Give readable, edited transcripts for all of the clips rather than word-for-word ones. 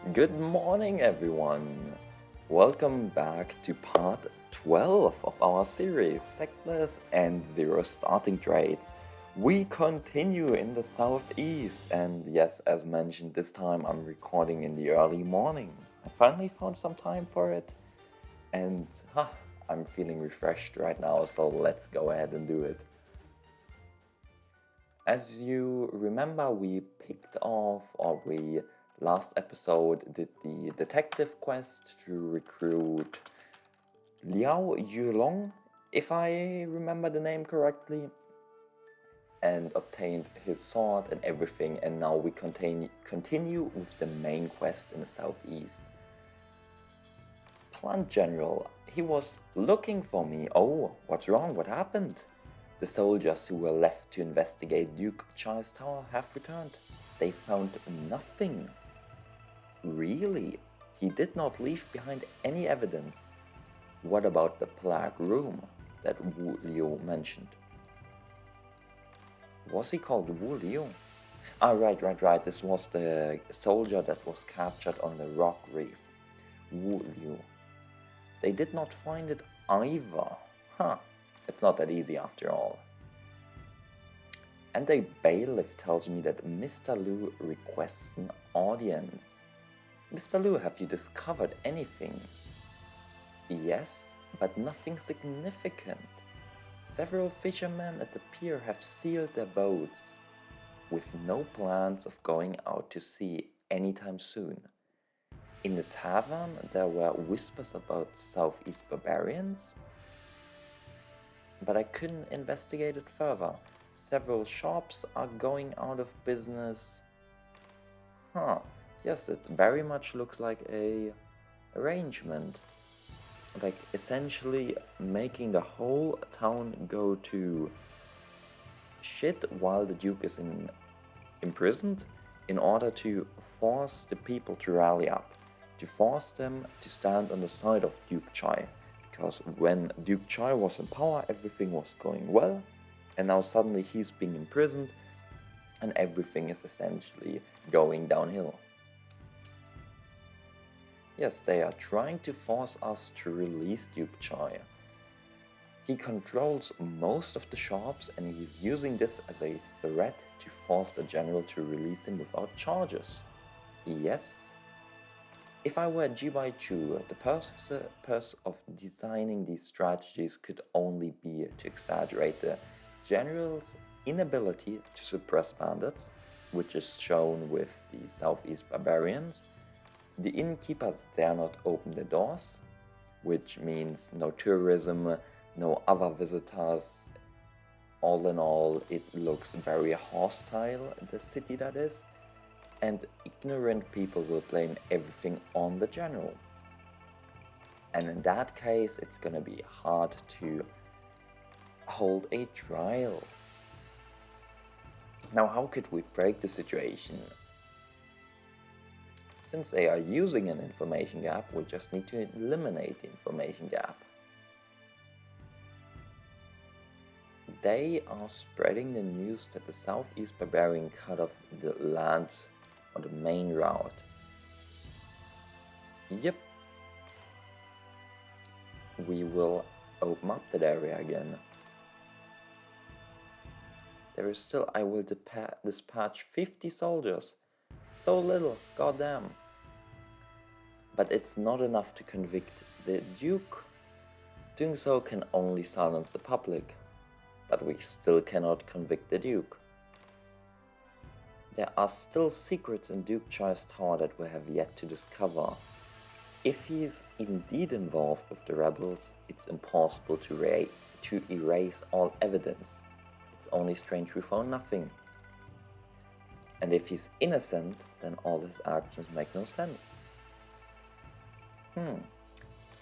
Good morning, everyone. Welcome back to part 12 of our series, Sectless and Zero Starting Trades. We continue in the southeast, and yes, as mentioned, this time I'm recording in the early morning. I finally found some time for it, and I'm feeling refreshed right now, so let's go ahead and do it. As you remember, we picked off, or we last episode did the detective quest to recruit Liao Yulong, if I remember the name correctly, and obtained his sword and everything, and now we continue with the main quest in the southeast. Plant General, he was looking for me. Oh, what's wrong? What happened? The soldiers who were left to investigate Duke Chai's tower have returned. They found nothing. Really? He did not leave behind any evidence. What about the plague room that Wu Liu mentioned? Was he called Wu Liu? Ah, right. This was the soldier that was captured on the rock reef. Wu Liu. They did not find it either. It's not that easy after all. And a bailiff tells me that Mr. Liu requests an audience. Mr. Liu, have you discovered anything? Yes, but nothing significant. Several fishermen at the pier have sealed their boats, with no plans of going out to sea anytime soon. In the tavern, there were whispers about southeast barbarians, but I couldn't investigate it further. Several shops are going out of business. Yes, it very much looks like a arrangement. Like essentially making the whole town go to shit while the Duke is imprisoned in order to force the people to rally up, to force them to stand on the side of Duke Chai. Because when Duke Chai was in power, everything was going well, and now suddenly he's being imprisoned, and everything is essentially going downhill. Yes, they are trying to force us to release Duke Chai. He controls most of the shops, and he's using this as a threat to force the general to release him without charges. Yes. If I were Jibai Chu, the purpose of designing these strategies could only be to exaggerate the general's inability to suppress bandits, which is shown with the southeast barbarians. The innkeepers dare not open the doors, which means no tourism, no other visitors. All in all, it looks very hostile, the city that is, and ignorant people will blame everything on the general. And in that case, it's gonna be hard to hold a trial. Now, how could we break the situation? Since they are using an information gap, we just need to eliminate the information gap. They are spreading the news that the southeast barbarian cut off the land on the main route. Yep. We will open up that area again. There is still, I will dispatch 50 soldiers. So little, goddamn. But it's not enough to convict the Duke. Doing so can only silence the public. But we still cannot convict the Duke. There are still secrets in Duke Chai's tower that we have yet to discover. If he is indeed involved with the rebels, it's impossible to erase all evidence. It's only strange we found nothing. And if he's innocent, then all his actions make no sense.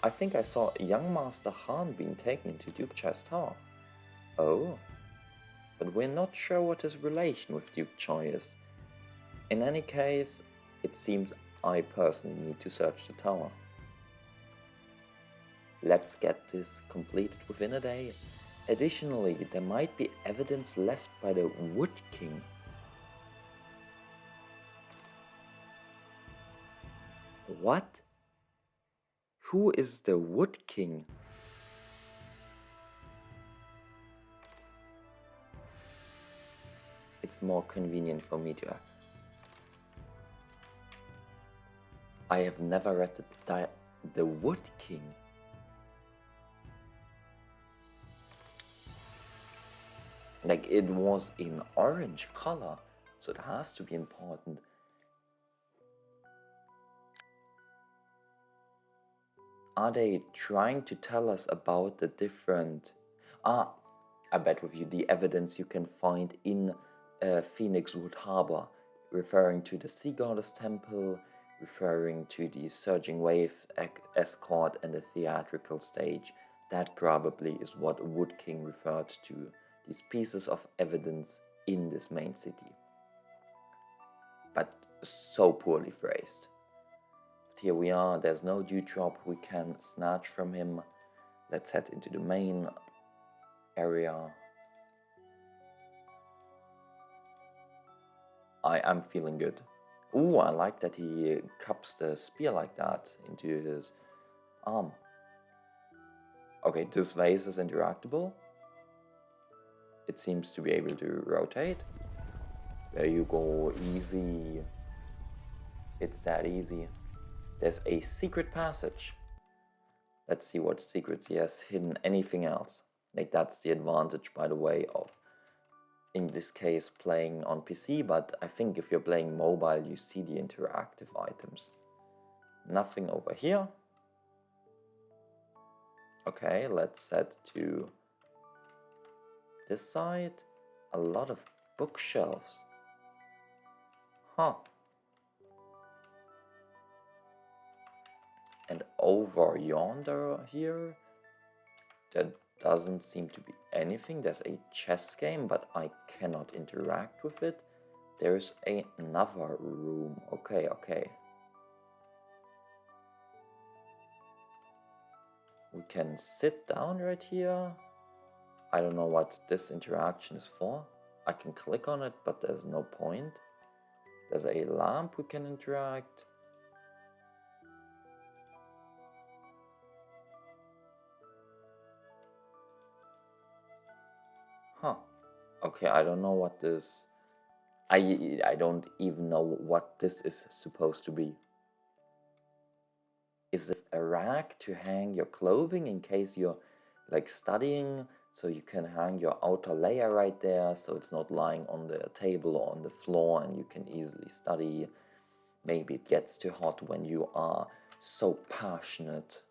I think I saw young Master Han being taken into Duke Chai's tower. Oh, but we're not sure what his relation with Duke Chai is. In any case, it seems I personally need to search the tower. Let's get this completed within a day. Additionally, there might be evidence left by the Wood King. What? Who is the Wood King? It's more convenient for me to... I have never read the Wood King. Like, it was in orange color, so it has to be important. Are they trying to tell us about the different... I bet with you the evidence you can find in Phoenix Wood Harbor, referring to the Sea Goddess Temple, referring to the Surging Wave escort and the theatrical stage. That probably is what Wood King referred to, these pieces of evidence in this main city. But so poorly phrased. But here we are, there's no dewdrop we can snatch from him. Let's head into the main area. I am feeling good. Ooh, I like that he cups the spear like that into his arm. Okay, this vase is interactable. It seems to be able to rotate. There you go, easy. It's that easy. There's a secret passage. Let's see what secrets he has hidden. Anything else? Like, that's the advantage, by the way, of, in this case, playing on PC, but I think if you're playing mobile, you see the interactive items. Nothing over here. Okay, let's head to this side. A lot of bookshelves. Huh. And over yonder here, there doesn't seem to be anything. There's a chess game, but I cannot interact with it. There's another room. Okay, okay. We can sit down right here. I don't know what this interaction is for. I can click on it, but there's no point. There's a lamp we can interact. Huh. Okay, I don't know what this... I don't even know what this is supposed to be. Is this a rack to hang your clothing in case you're like studying, so you can hang your outer layer right there, so it's not lying on the table or on the floor and you can easily study. Maybe it gets too hot when you are so passionate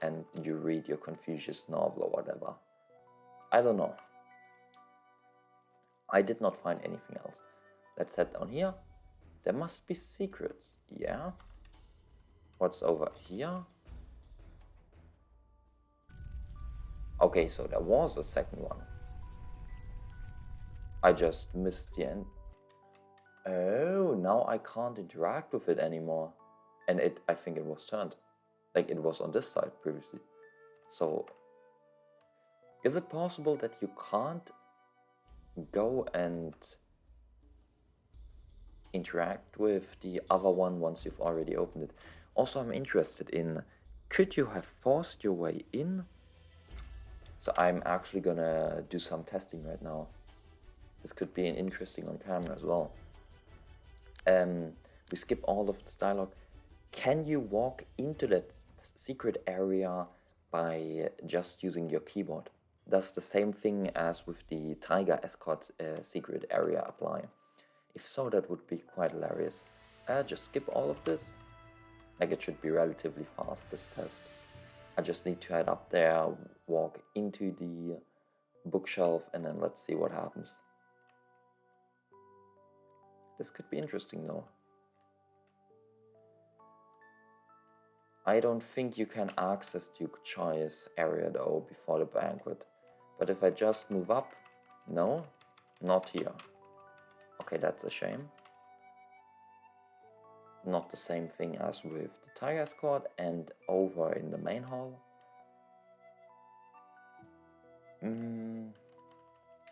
and you read your Confucius novel or whatever. I don't know. I did not find anything else. Let's head down here. There must be secrets, yeah? What's over here? Okay, so there was a second one. I just missed the end. Oh, now I can't interact with it anymore. And I think it was turned. Like, it was on this side previously. So, is it possible that you can't go and interact with the other one once you've already opened it? Also, I'm interested in, could you have forced your way in? So I'm actually gonna do some testing right now. This could be an interesting on camera as well. We skip all of this dialogue. Can you walk into that secret area by just using your keyboard? Does the same thing as with the Tiger Escort secret area apply? If so, that would be quite hilarious. Just skip all of this. Like, it should be relatively fast, this test. I just need to head up there, walk into the bookshelf, and then let's see what happens. This could be interesting though. I don't think you can access Duke Choi's area though before the banquet. But if I just move up, no, not here. Okay, that's a shame. Not the same thing as with the Tiger Escort and over in the main hall.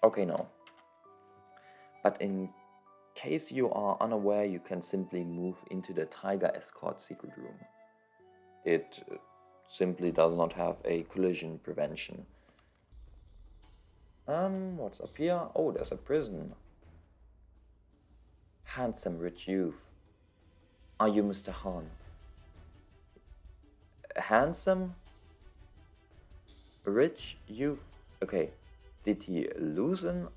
Okay, no. But in case you are unaware, you can simply move into the Tiger Escort secret room. It simply does not have a collision prevention. What's up here? Oh, there's a prison. Handsome rich youth. Are you Mr. Han? Handsome rich youth? Okay, did he loosen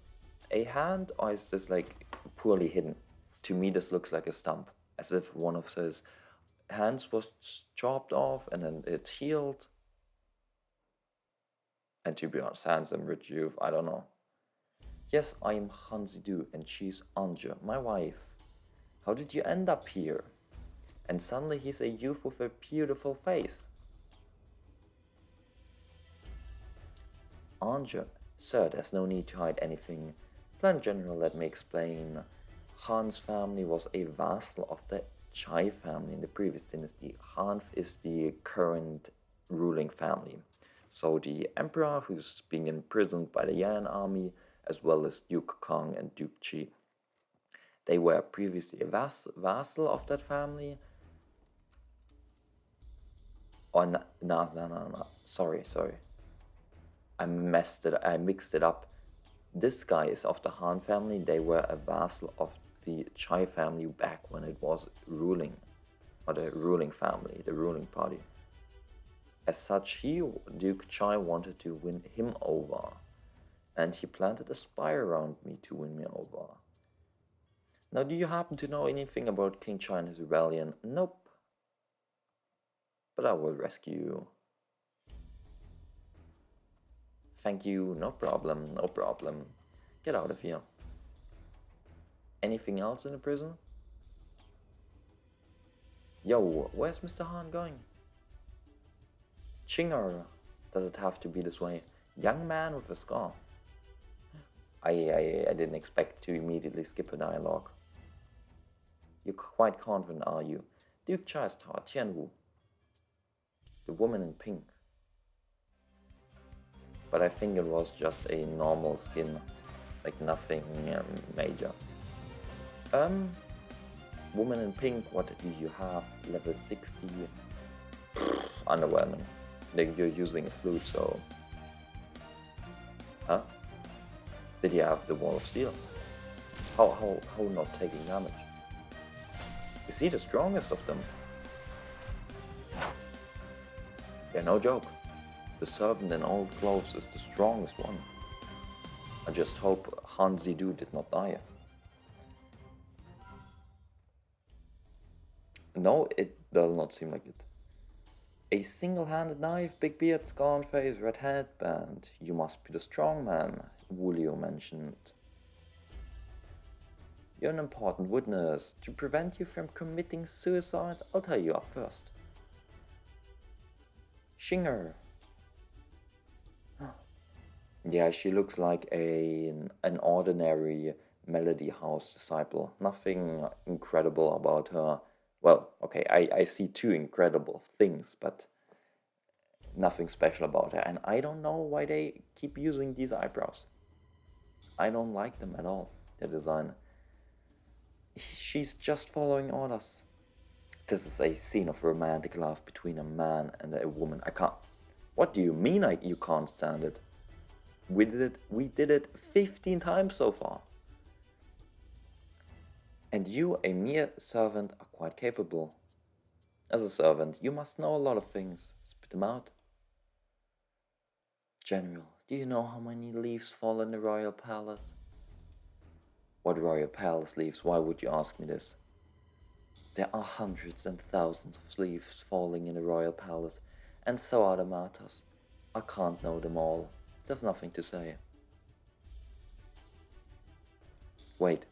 a hand, or is this like poorly hidden? To me, this looks like a stump, as if one of his hands was chopped off and then it healed. And to be honest, handsome rich youth, I don't know. Yes, I am Han Zidu and she's Anja, my wife. How did you end up here? And suddenly he's a youth with a beautiful face. Anja, sir, there's no need to hide anything. Plan General, let me explain. Han's family was a vassal of the Chai family in the previous dynasty. Han is the current ruling family. So the emperor, who's being imprisoned by the Yan army, as well as Duke Kong and Duke Chi. They were previously a vassal of that family. Oh, no. Sorry. I mixed it up. This guy is of the Han family. They were a vassal of the Chai family back when it was ruling, or the ruling family, the ruling party. As such, Duke Chai, wanted to win him over, and he planted a spy around me to win me over. Now, do you happen to know anything about King Chai and his rebellion? Nope. But I will rescue you. Thank you, no problem. Get out of here. Anything else in the prison? Yo, where's Mr. Han going? Chinger, does it have to be this way? Young man with a scar. I didn't expect to immediately skip a dialogue. You're quite confident, are you? Duke Chai's Tower, Tianwu. The woman in pink. But I think it was just a normal skin, like nothing major. Woman in pink, what do you have? Level 60. Underwhelming. Like you're using a flute, so. Huh? Did you have the Wall of Steel? How not taking damage? Is he the strongest of them? Yeah, no joke. The servant in old clothes is the strongest one. I just hope Han Zidu did not die. No, it does not seem like it. A single-handed knife, big beard, scar on face, red headband. You must be the strong man, Wulio mentioned. You're an important witness. To prevent you from committing suicide, I'll tie you up first. Shinger. Yeah, she looks like an ordinary Melody House disciple. Nothing incredible about her. Well, okay, I see two incredible things, but nothing special about her. And I don't know why they keep using these eyebrows. I don't like them at all, their design. She's just following orders. This is a scene of romantic love between a man and a woman. I can't. What do you mean you can't stand it? We did it 15 times so far. And you, a mere servant, are quite capable. As a servant, you must know a lot of things. Spit them out. General, do you know how many leaves fall in the royal palace? What royal palace leaves? Why would you ask me this? There are hundreds and thousands of leaves falling in the royal palace, and so are the martyrs. I can't know them all. There's nothing to say. Wait,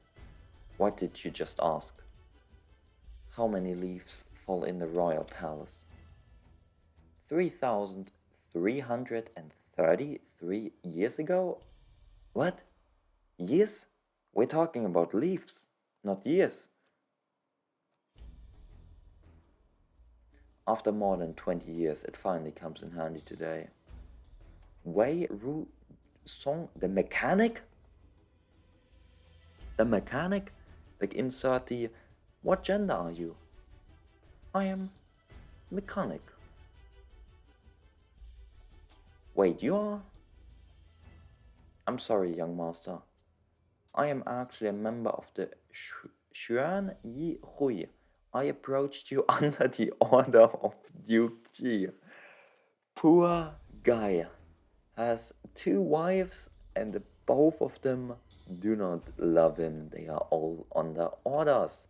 what did you just ask? How many leaves fall in the royal palace? 3,333 years ago? What? Years? We're talking about leaves, not years. After more than 20 years, it finally comes in handy today. Wei Ru Song, the mechanic? The mechanic? Like insert the, what gender are you? I am mechanic. Wait, you are? I'm sorry, young master. I am actually a member of the Xuan Yi Hui. I approached you under the order of Duke Ji. Poor guy has two wives and both of them do not love him. They are all under orders.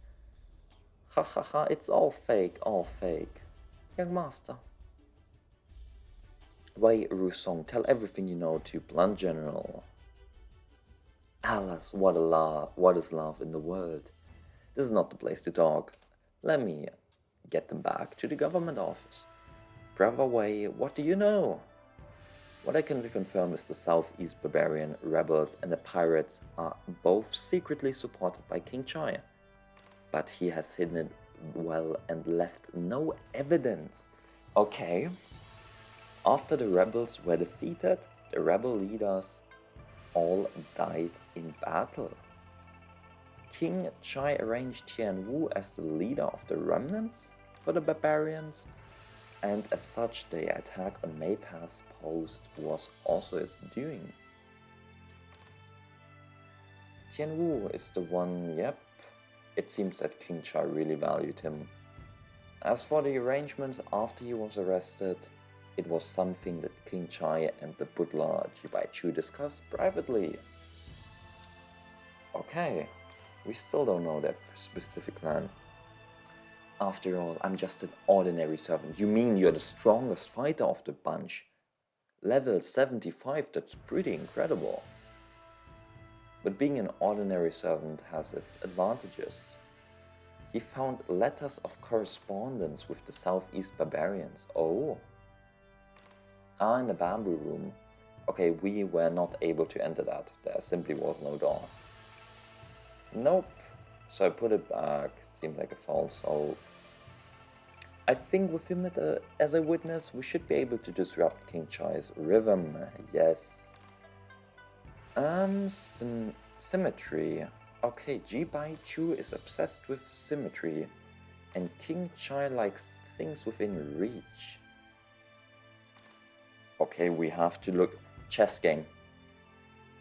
Ha ha ha, it's all fake, all fake. Young master. Wei Rusong, tell everything you know to Blunt General. Alas, what is love in the world? This is not the place to talk. Let me get them back to the government office. Brother Wei, what do you know? What I can confirm is the Southeast Barbarian rebels and the pirates are both secretly supported by King Chai. But he has hidden it well and left no evidence. Okay. After the rebels were defeated, the rebel leaders all died in battle. King Chai arranged Tian Wu as the leader of the remnants for the barbarians, and as such the attack on Mei Pass Post was also his doing. Tian Wu is the one, yep. It seems that King Chai really valued him. As for the arrangements after he was arrested, it was something that King Chai and the butler Jibai Chu discussed privately. Okay, we still don't know their specific plan. After all, I'm just an ordinary servant. You mean you're the strongest fighter of the bunch? Level 75, that's pretty incredible. But being an ordinary servant has its advantages. He found letters of correspondence with the Southeast Barbarians. Oh. In the bamboo room. Okay, we were not able to enter that. There simply was no door. Nope. So I put it back. It seemed like a false hope. I think with him as a witness, we should be able to disrupt King Chai's rhythm. Yes. Symmetry. Okay, Jibai Chu is obsessed with symmetry, and King Chai likes things within reach. Okay, we have to look. Chess game.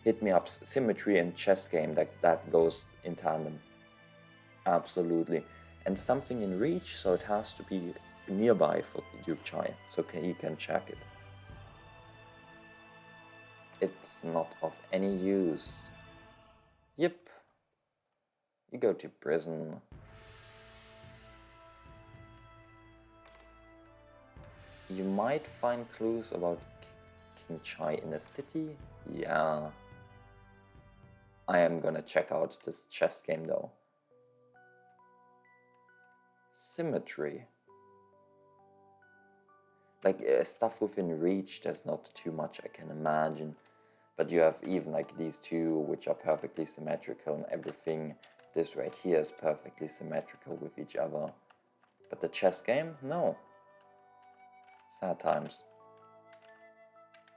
Hit me up. Symmetry and chess game. That goes in tandem. Absolutely. And something in reach, so it has to be nearby for Duke Chai, so he can check it. It's not of any use. Yep. You go to prison. You might find clues about King Chai in the city. Yeah. I am gonna check out this chess game though. Symmetry. Like stuff within reach, there's not too much I can imagine. But you have even like these two which are perfectly symmetrical and everything. This right here is perfectly symmetrical with each other. But the chess game? No. Sad times.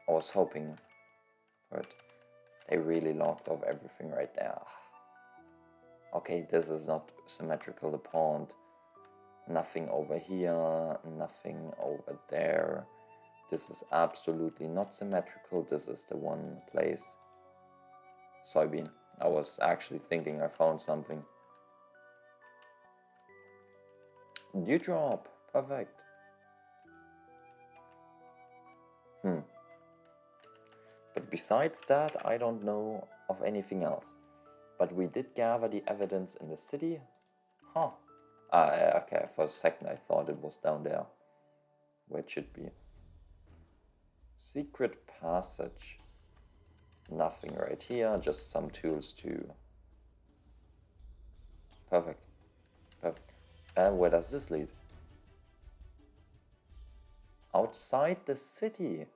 I was hoping for it. They really locked off everything right there. Okay, this is not symmetrical, the pawn. Nothing over here, nothing over there. This is absolutely not symmetrical. This is the one place. Soybean. I was actually thinking I found something. Dewdrop. Perfect. But besides that, I don't know of anything else. But we did gather the evidence in the city. Huh. Okay, for a second I thought it was down there. Where it should be. Secret passage. Nothing right here, just some tools too. Perfect. Perfect. And where does this lead? Outside the city.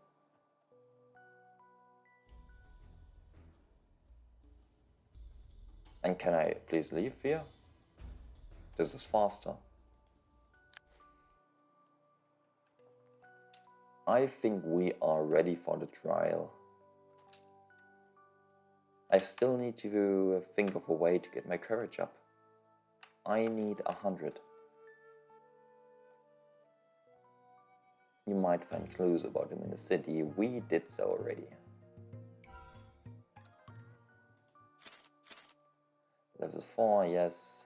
And can I please leave here? This is faster. I think we are ready for the trial. I still need to think of a way to get my courage up. I need 100. You might find clues about him in the city. We did so already. Level 4, yes.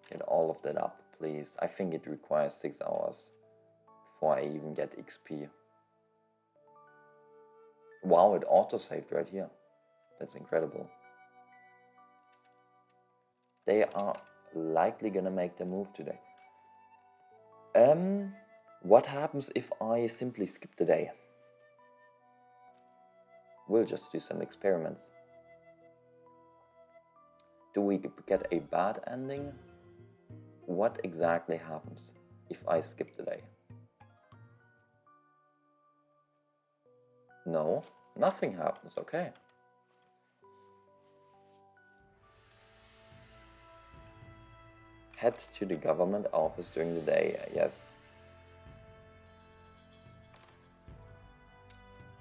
Get all of that up, please. I think it requires 6 hours before I even get XP. Wow, it auto-saved right here. That's incredible. They are likely gonna make their move today. What happens if I simply skip the day? We'll just do some experiments. Do we get a bad ending? What exactly happens if I skip the day? No, nothing happens, okay. Head to the government office during the day, yes.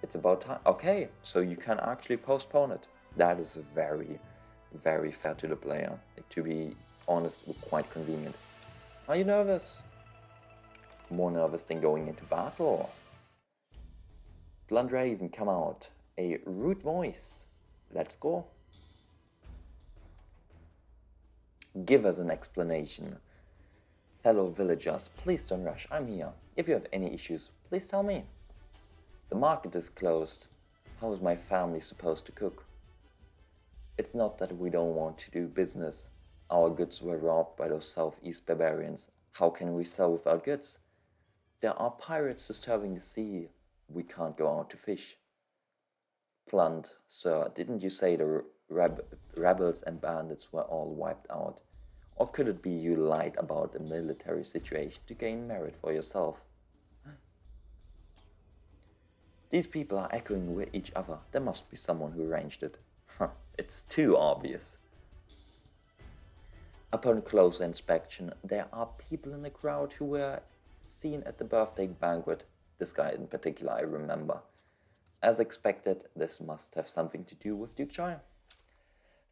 It's about time. Okay, so you can actually postpone it. That is very, very fair to the player. To be honest, quite convenient. Are you nervous? More nervous than going into battle? Blunt Raven, come out. A rude voice. Let's go. Give us an explanation. Fellow villagers, please don't rush. I'm here. If you have any issues, please tell me. The market is closed. How is my family supposed to cook? It's not that we don't want to do business. Our goods were robbed by those southeast barbarians. How can we sell without goods? There are pirates disturbing the sea. We can't go out to fish. Blunt, sir, didn't you say the rebels and bandits were all wiped out? Or could it be you lied about the military situation to gain merit for yourself? These people are echoing with each other. There must be someone who arranged it. It's too obvious. Upon closer inspection, there are people in the crowd who were seen at the birthday banquet. This guy in particular I remember. As expected, this must have something to do with Duke Chai.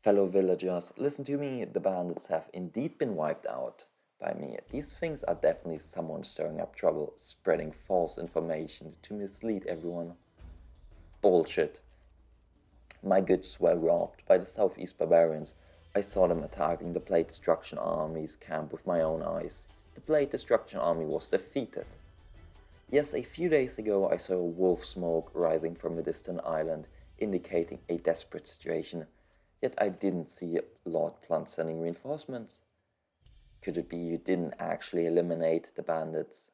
Fellow villagers, listen to me. The bandits have indeed been wiped out by me. These things are definitely someone stirring up trouble, spreading false information to mislead everyone. Bullshit. My goods were robbed by the southeast barbarians. I saw them attacking the Blade Destruction Army's camp with my own eyes. The Blade Destruction Army was defeated. Yes, a few days ago I saw wolf smoke rising from a distant island, indicating a desperate situation. Yet I didn't see Lord Blunt sending reinforcements. Could it be you didn't actually eliminate the bandits?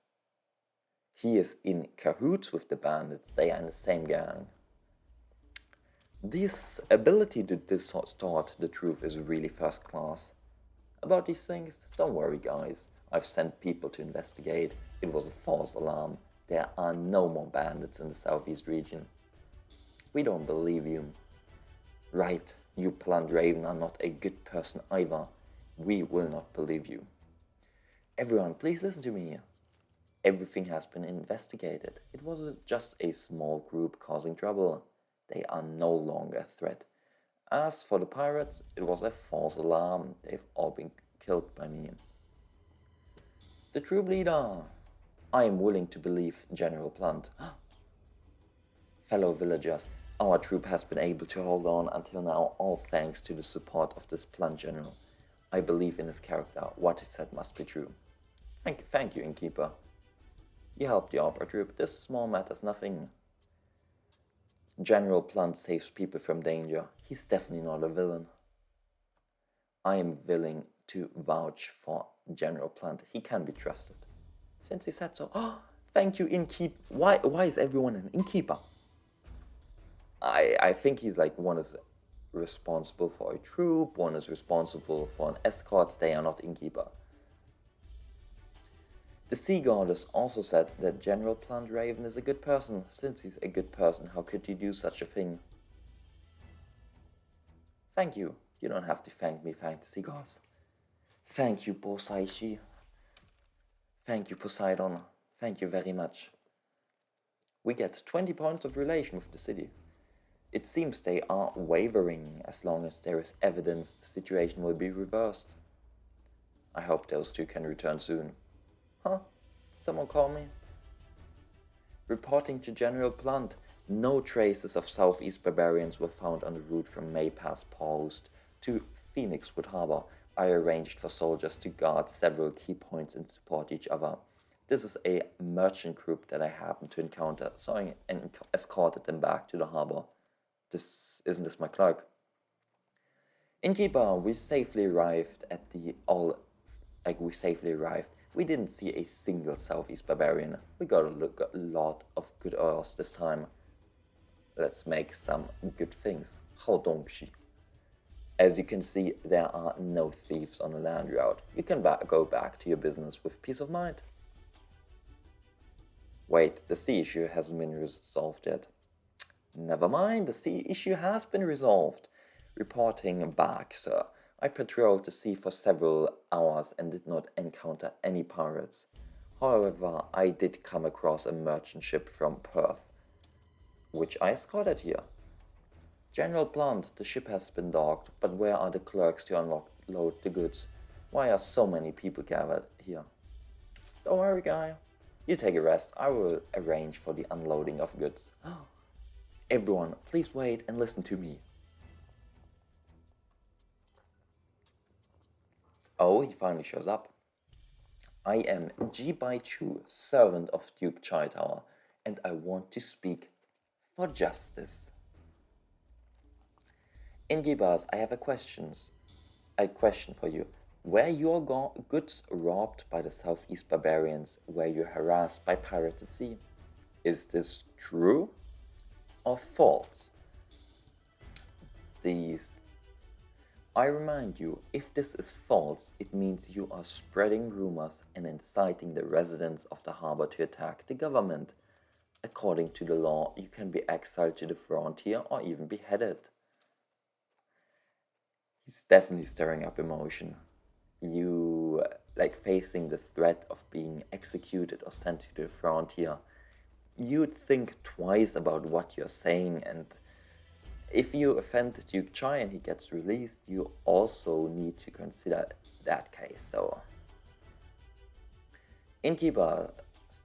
He is in cahoots with the bandits. They are in the same gang. This ability to distort the truth is really first class. About these things, don't worry guys. I've sent people to investigate. It was a false alarm. There are no more bandits in the southeast region. We don't believe you. Right, you Blunt Raven are not a good person either. We will not believe you. Everyone, please listen to me. Everything has been investigated. It was just a small group causing trouble. They are no longer a threat. As for the pirates, it was a false alarm. They've all been killed by me. The troop leader. I am willing to believe General Blunt. Fellow villagers, our troop has been able to hold on until now, all thanks to the support of this Blunt General. I believe in his character. What he said must be true. Thank you, Innkeeper. You helped the opera troop. This small matters nothing. General Blunt saves people from danger. He's definitely not a villain. I am willing to vouch for General Blunt. He can be trusted. Since he said so. Oh, thank you, Innkeeper. Why is everyone an Innkeeper? I think he's like, one is responsible for a troop, one is responsible for an escort. They are not Innkeeper. The Sea Goddess also said that General Blunt Raven is a good person. Since he's a good person, how could he do such a thing? Thank you. You don't have to thank me, thank the Sea Goddess. Thank you, Bosaishi. Thank you, Poseidon. Thank you very much. We get 20 points of relation with the city. It seems they are wavering. As long as there is evidence, the situation will be reversed. I hope those two can return soon. Huh? Someone call me? Reporting to General Blunt, no traces of Southeast barbarians were found on the route from Maypass Post to Phoenixwood Harbor. I arranged for soldiers to guard several key points and support each other. This is a merchant group that I happened to encounter, so I escorted them back to the harbor. Isn't this my clerk? Innkeeper, we safely arrived at the all. We safely arrived. We didn't see a single Southeast barbarian. We got a lot of good ores this time. Let's make some good things. How donkey. As you can see, there are no thieves on the land route. You can go back to your business with peace of mind. Wait, the sea issue hasn't been resolved yet. Never mind, the sea issue has been resolved. Reporting back, sir. I patrolled the sea for several hours and did not encounter any pirates. However, I did come across a merchant ship from Perth, which I escorted here. General Blunt, the ship has been docked, but where are the clerks to unload the goods? Why are so many people gathered here? Don't worry, guy. You take a rest. I will arrange for the unloading of goods. Everyone, please wait and listen to me. Oh, he finally shows up. I am Ji Bai Chu, servant of Duke Chai Tower, and I want to speak for justice. Innkeepers, I have a question for you. Were your goods robbed by the Southeast barbarians? Were you harassed by pirates at sea? Is this true or false? I remind you, if this is false, it means you are spreading rumors and inciting the residents of the harbor to attack the government. According to the law, you can be exiled to the frontier or even beheaded. He's definitely stirring up emotion. You, facing the threat of being executed or sent to the frontier, you'd think twice about what you're saying, and if you offend Duke Chai and he gets released, you also need to consider that case. So, Innkeeper,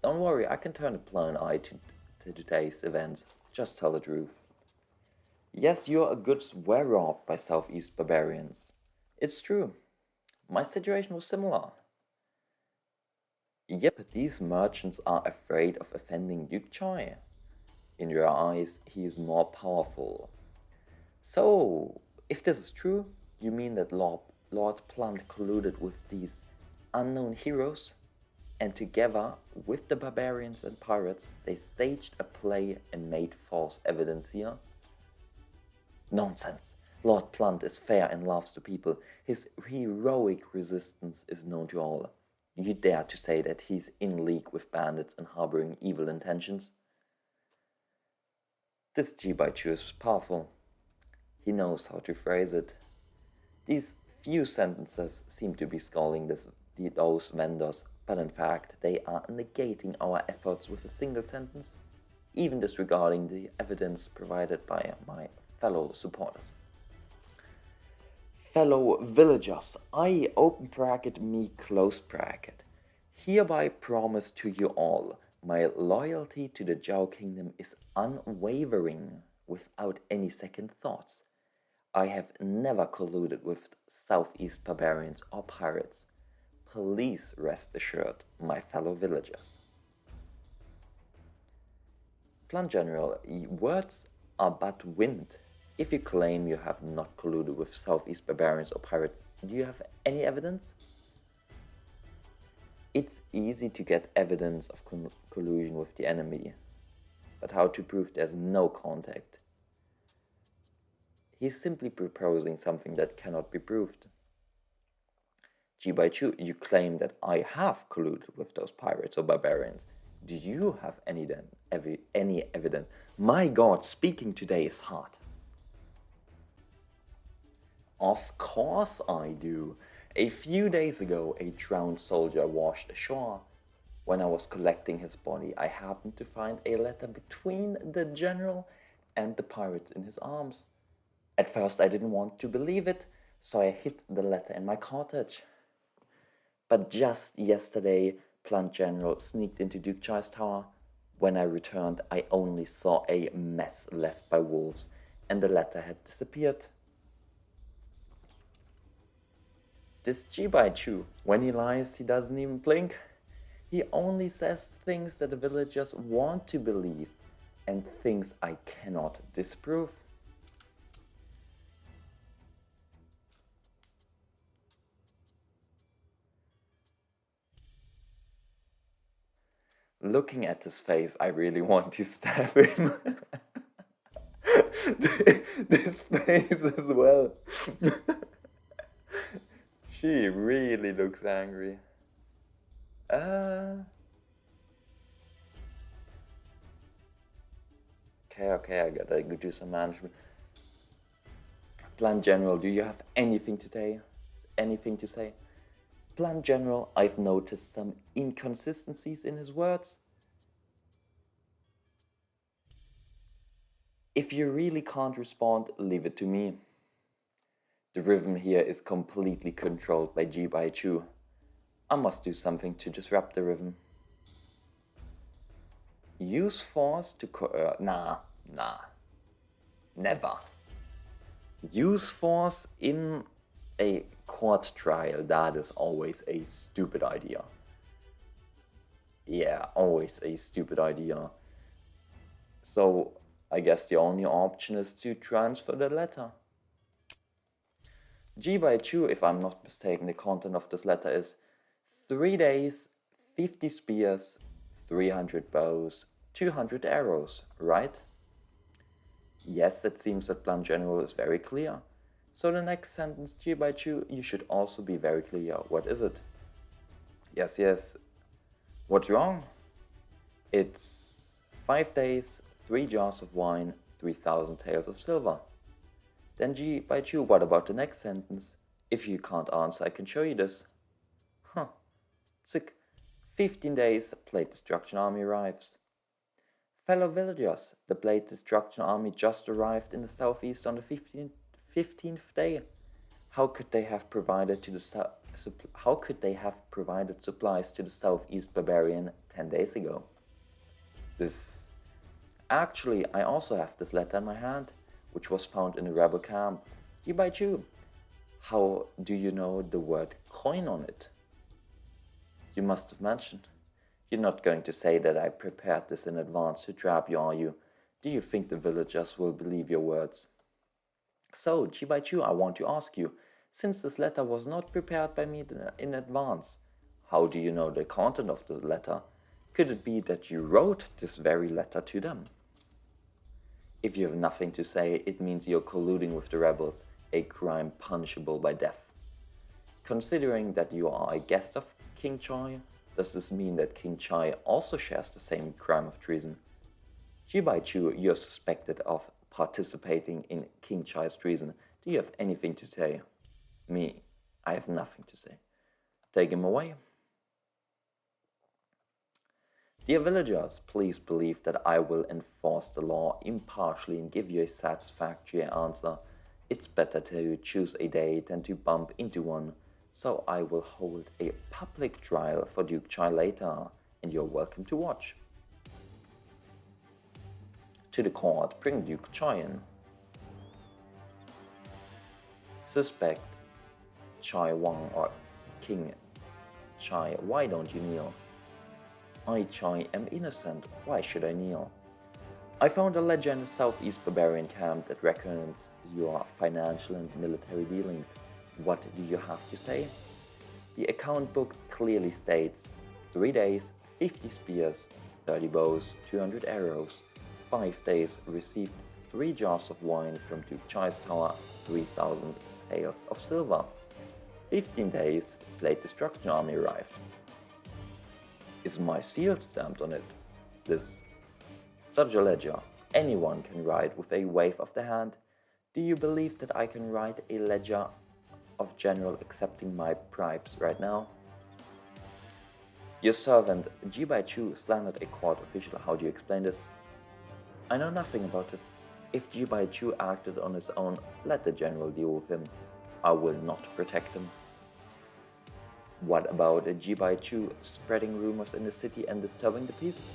don't worry, I can turn a blind eye to today's events. Just tell the truth. Yes, your goods were robbed by Southeast barbarians. It's true. My situation was similar. Yep, these merchants are afraid of offending Duke Chai. In your eyes, he is more powerful. So, if this is true, you mean that Lord Plant colluded with these unknown heroes, and together with the barbarians and pirates, they staged a play and made false evidence here? Nonsense! Lord Plant is fair and loves the people. His heroic resistance is known to all. You dare to say that he's in league with bandits and harboring evil intentions? This Ji Bai Chu is powerful. He knows how to phrase it. These few sentences seem to be scolding those vendors, but in fact they are negating our efforts with a single sentence, even disregarding the evidence provided by my fellow supporters. Fellow villagers, I open bracket me close bracket, hereby promise to you all, my loyalty to the Zhao Kingdom is unwavering, without any second thoughts. I have never colluded with Southeast barbarians or pirates. Please rest assured, my fellow villagers. Plan General, words are but wind. If you claim you have not colluded with Southeast barbarians or pirates, do you have any evidence? It's easy to get evidence of collusion with the enemy, but how to prove there's no contact? He's simply proposing something that cannot be proved. Ji Bai Chu, you claim that I have colluded with those pirates or barbarians. Do you have any evidence? My God, speaking today is hard. Of course I do. A few days ago, a drowned soldier washed ashore. When I was collecting his body, I happened to find a letter between the general and the pirates in his arms. At first I didn't want to believe it, so I hid the letter in my cottage. But just yesterday, Plant General sneaked into Duke Chai's tower. When I returned, I only saw a mess left by wolves, and the letter had disappeared. This Jibaichu, when he lies, he doesn't even blink. He only says things that the villagers want to believe, and things I cannot disprove. Looking at his face, I really want to stab him. This face as well. She really looks angry. Okay, I gotta go do some management. Plan General, do you have anything to say? Anything to say? Plan General, I've noticed some inconsistencies in his words. If you really can't respond, leave it to me. The rhythm here is completely controlled by Jibaichu. I must do something to disrupt the rhythm. Use force to coerce. Nah. Never. Use force in a court trial. That is always a stupid idea. Yeah, always a stupid idea. So I guess the only option is to transfer the letter. Jibaichu, if I'm not mistaken, the content of this letter is 3 days, 50 spears, 300 bows, 200 arrows, right? Yes, it seems that Plan General is very clear. So the next sentence, Jibaichu, you should also be very clear. What is it? Yes. What's wrong? It's 5 days, 3 jars of wine, 3,000 taels of silver. Then Jibaichu, what about the next sentence? If you can't answer, I can show you this. Sick. 15 days, Blade Destruction Army arrives. Fellow villagers, the Blade Destruction Army just arrived in the southeast on the 15th day. How could they have provided supplies to the southeast barbarian 10 days ago? Actually, I also have this letter in my hand, which was found in a rebel camp. Jibaichu, how do you know the word coin on it? You must have mentioned. You're not going to say that I prepared this in advance to trap you, are you? Do you think the villagers will believe your words? So, Jibaichu, I want to ask you, since this letter was not prepared by me in advance, how do you know the content of the letter? Could it be that you wrote this very letter to them? If you have nothing to say, it means you're colluding with the rebels, a crime punishable by death. Considering that you are a guest of King Chai, does this mean that King Chai also shares the same crime of treason? Jibaichu, you're suspected of participating in King Chai's treason. Do you have anything to say? Me, I have nothing to say. Take him away. Dear villagers, please believe that I will enforce the law impartially and give you a satisfactory answer. It's better to choose a day than to bump into one, so I will hold a public trial for Duke Chai later, and you're welcome to watch. To the court, bring Duke Chai in. Suspect Chai Wang or King Chai, why don't you kneel? I, Chai, am innocent. Why should I kneel? I found a ledger in the southeast barbarian camp that records your financial and military dealings. What do you have to say? The account book clearly states 3 days, 50 spears, 30 bows, 200 arrows. 5 days, received 3 jars of wine from Duke Chai's tower, 3,000 taels of silver. 15 days, Blade Destruction Army arrived. Is my seal stamped on it? Such a ledger, anyone can write with a wave of the hand. Do you believe that I can write a ledger of general accepting my bribes right now? Your servant, Jibaichu, slandered a court official. How do you explain this? I know nothing about this. If Jibai Chu acted on his own, let the general deal with him. I will not protect him. What about Jibai Chu spreading rumors in the city and disturbing the peace?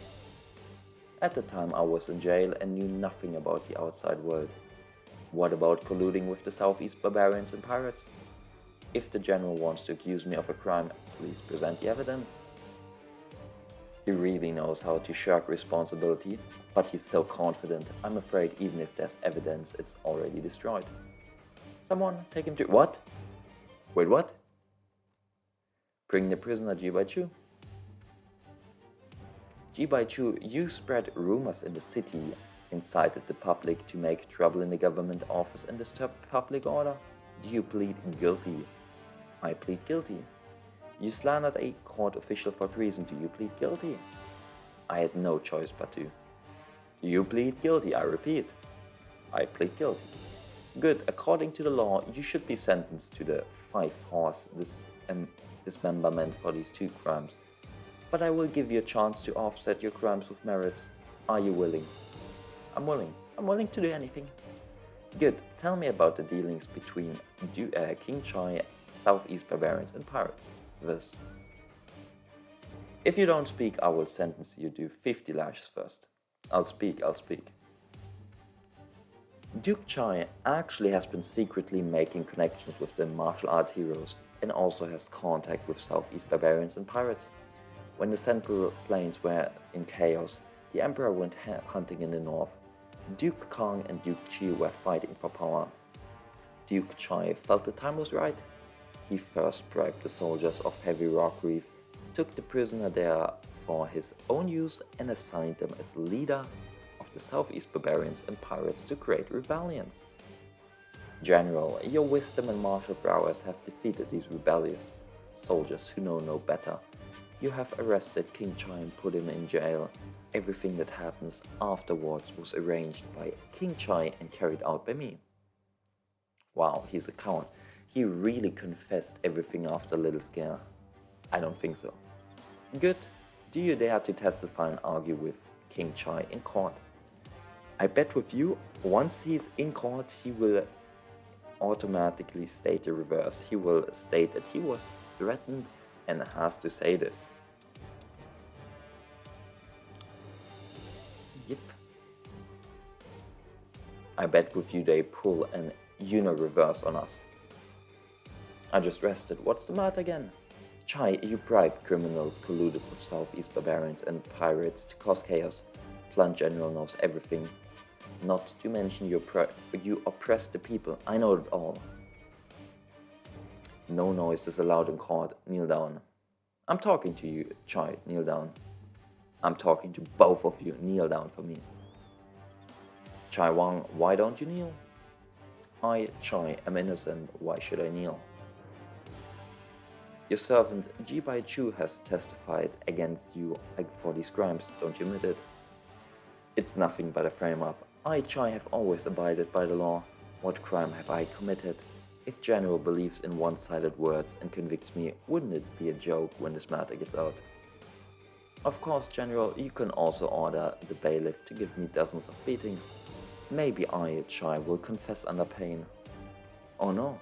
At the time I was in jail and knew nothing about the outside world. What about colluding with the Southeast barbarians and pirates? If the general wants to accuse me of a crime, please present the evidence. He really knows how to shirk responsibility, but he's so confident, I'm afraid even if there's evidence, it's already destroyed. Someone take him to— What? Wait, what? Bring the prisoner Jibai Chu. Jibai Chu, you spread rumors in the city, incited the public to make trouble in the government office and disturb public order. Do you plead guilty? I plead guilty. You slandered a court official for treason. Do you plead guilty? I had no choice but to. Do you plead guilty? I repeat. I plead guilty. Good. According to the law, you should be sentenced to the 5-horse dismemberment for these 2 crimes. But I will give you a chance to offset your crimes with merits. Are you willing? I'm willing. I'm willing to do anything. Good. Tell me about the dealings between King Chai, Southeast barbarians and pirates. This. If you don't speak, I will sentence you to 50 lashes first. I'll speak. Duke Chai actually has been secretly making connections with the martial arts heroes and also has contact with Southeast barbarians and pirates. When the Central Plains were in chaos, the Emperor went hunting in the north. Duke Kong and Duke Chi were fighting for power. Duke Chai felt the time was right. He first bribed the soldiers of Heavy Rock Reef, took the prisoner there for his own use and assigned them as leaders of the Southeast barbarians and pirates to create rebellions. General, your wisdom and martial prowess have defeated these rebellious soldiers who know no better. You have arrested King Chai and put him in jail. Everything that happens afterwards was arranged by King Chai and carried out by me. Wow, he's a coward. He really confessed everything after a little scare. I don't think so. Good. Do you dare to testify and argue with King Chai in court? I bet with you, once he's in court, he will automatically state the reverse. He will state that he was threatened and has to say this. Yep. I bet with you they pull an reverse on us. I just rested. What's the matter again? Chai, you bribed criminals, colluded with Southeast barbarians and pirates to cause chaos. Plan General knows everything. Not to mention you oppressed the people. I know it all. No noise is allowed in court. Kneel down. I'm talking to you, Chai. Kneel down. I'm talking to both of you. Kneel down for me. Chai Wang, why don't you kneel? I, Chai, am innocent. Why should I kneel? Your servant Jibai Chu has testified against you for these crimes. Don't you admit it? It's nothing but a frame-up. I, Chai, have always abided by the law. What crime have I committed? If General believes in one-sided words and convicts me, wouldn't it be a joke when this matter gets out? Of course, General, you can also order the bailiff to give me dozens of beatings. Maybe I, Chai, will confess under pain. Oh no.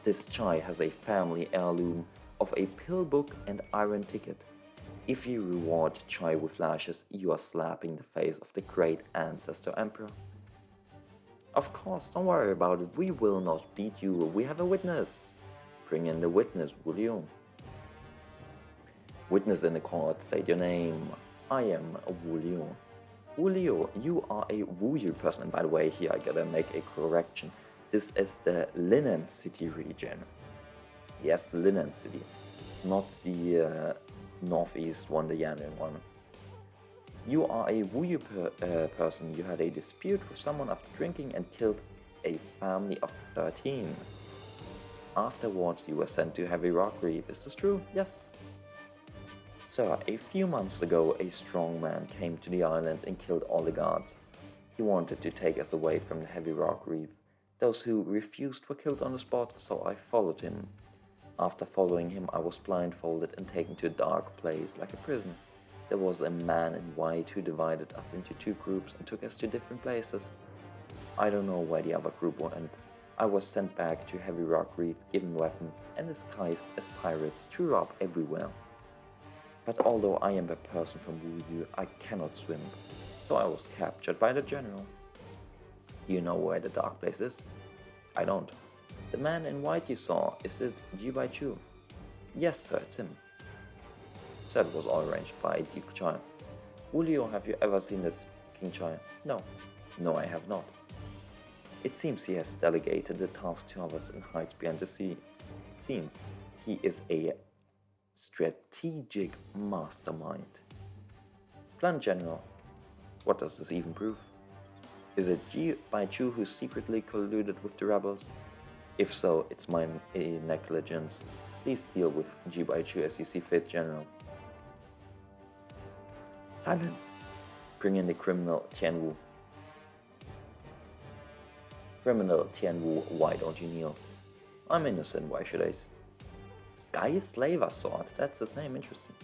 This Chai has a family heirloom of a pill book and iron ticket. If you reward Chai with lashes, you are slapping the face of the great ancestor emperor. Of course, don't worry about it. We will not beat you. We have a witness. Bring in the witness, will you? Witness in the court, state your name. I am Wu Liu. Wu Liu, you are a Wuyu person. And by the way, here I gotta make a correction. This is the Linen City region. Yes, Linen City. Not the northeast one, the Yan'an one. You are a Wuyu person. You had a dispute with someone after drinking and killed a family of 13. Afterwards, you were sent to Heavy Rock Reef. Is this true? Yes. Sir, a few months ago, a strong man came to the island and killed all the guards. He wanted to take us away from the Heavy Rock Reef. Those who refused were killed on the spot, so I followed him. After following him, I was blindfolded and taken to a dark place like a prison. There was a man in white who divided us into two groups and took us to different places. I don't know where the other group went. I was sent back to Heavy Rock Reef, given weapons, and disguised as pirates to rob everywhere. But although I am a person from Wuyu, I cannot swim, so I was captured by the general. Do you know where the dark place is? I don't. The man in white you saw, is it Jibai Chu? Yes, sir, it's him. So it was all arranged by Duke Chai. Wulio, have you ever seen this King Chai? No. No, I have not. It seems he has delegated the task to others in heights beyond the scenes. He is a strategic mastermind. Plan General. What does this even prove? Is it Ji Baichu who secretly colluded with the rebels? If so, it's my negligence. Please deal with Ji Baichu as you see fit, General. Silence! Bring in the criminal Tianwu. Criminal Tianwu, why don't you kneel? I'm innocent, why should I? Sky Slaver Sword, that's his name, interesting.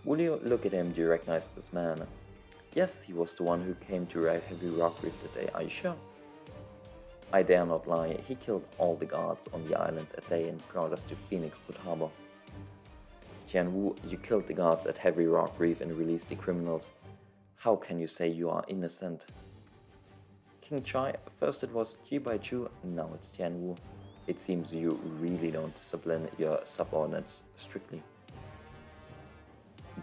Will you look at him? Do you recognize this man? Yes, he was the one who came to Heavy Rock Reef today, are you sure? I dare not lie, he killed all the guards on the island that day and brought us to Phoenix Wood Harbor. Tianwu, you killed the guards at Heavy Rock Reef and released the criminals. How can you say you are innocent? King Chai, first it was Ji Baichu, now it's Tianwu. It seems you really don't discipline your subordinates strictly.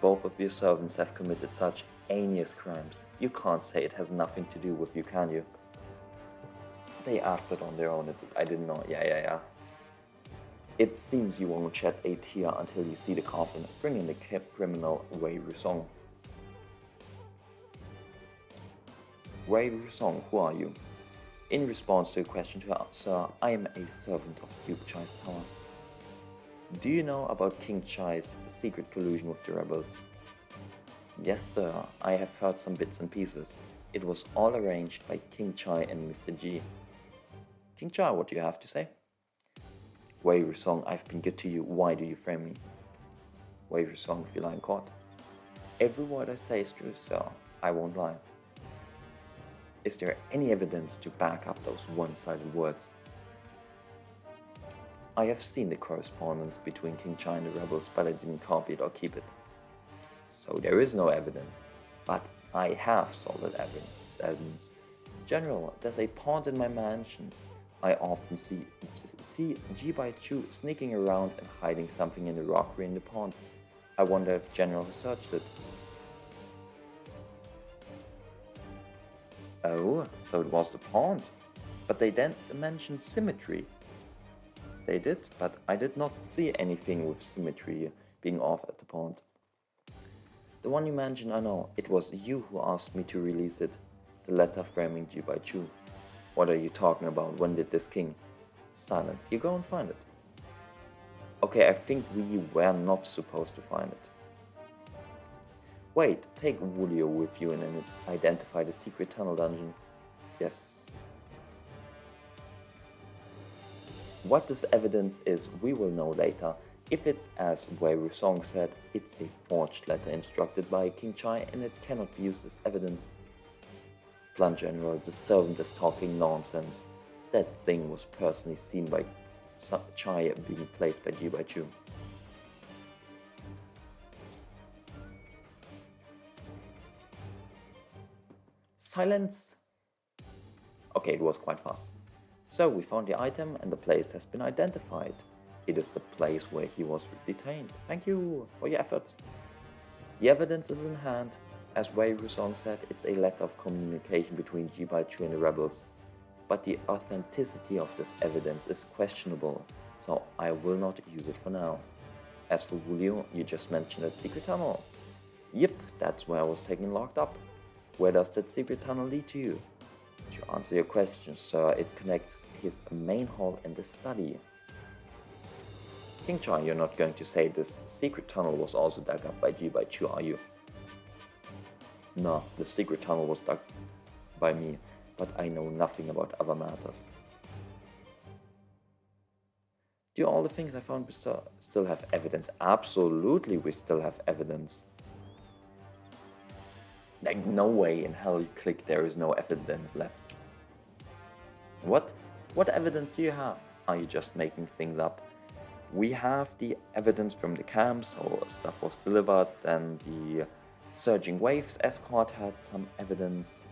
Both of your servants have committed such heinous crimes. You can't say it has nothing to do with you, can you? They acted on their own. I didn't know. Yeah. It seems you won't shed a tear until you see the coffin. Bring in the criminal Wei Rusong. Wei Rusong, who are you? In response to a question to her, sir, I am a servant of Duke Chai's tower. Do you know about King Chai's secret collusion with the rebels? Yes, sir, I have heard some bits and pieces. It was all arranged by King Chai and Mr. Ji. King Chai, what do you have to say? Wei Rusong, I've been good to you. Why do you frame me? Wei Rusong, if you lie in court. Every word I say is true, sir. I won't lie. Is there any evidence to back up those one-sided words? I have seen the correspondence between King Chai and the rebels, but I didn't copy it or keep it. So there is no evidence, but I have solid evidence. General, there's a pond in my mansion. I often see Ji Baichu sneaking around and hiding something in the rockery in the pond. I wonder if General has searched it. Oh, so it was the pond. But they then mentioned symmetry. They did, but I did not see anything with symmetry being off at the pond. The one you mentioned, I know. It was you who asked me to release it. The letter framing Ji Baichu. What are you talking about? When did this king? Silence. You go and find it. Okay, I think we were not supposed to find it. Wait, take Wulio with you and identify the secret tunnel dungeon. Yes. What this evidence is, we will know later. If it's as Wei Rusong said, it's a forged letter instructed by King Chai and it cannot be used as evidence. Plan General, the servant is talking nonsense. That thing was personally seen by Chai being placed by Ji Baichu. Silence! Okay, it was quite fast. So we found the item and the place has been identified. It is the place where he was detained. Thank you for your efforts. The evidence is in hand. As Wei Rusong said, it's a letter of communication between Ji Baichu and the rebels. But the authenticity of this evidence is questionable, so I will not use it for now. As for Wulio, you just mentioned that secret tunnel. Yep, that's where I was taken locked up. Where does that secret tunnel lead to? To answer your question, sir, it connects his main hall and the study. King Chai, you're not going to say this secret tunnel was also dug up by Ji Baichu, are you? No, the secret tunnel was dug by me, but I know nothing about other matters. Do all the things I found still have evidence? Absolutely, we still have evidence. Like, no way in hell you click there is no evidence left. What? What evidence do you have? Are you just making things up? We have the evidence from the camp, so stuff was delivered, then the Surging Waves escort had some evidence.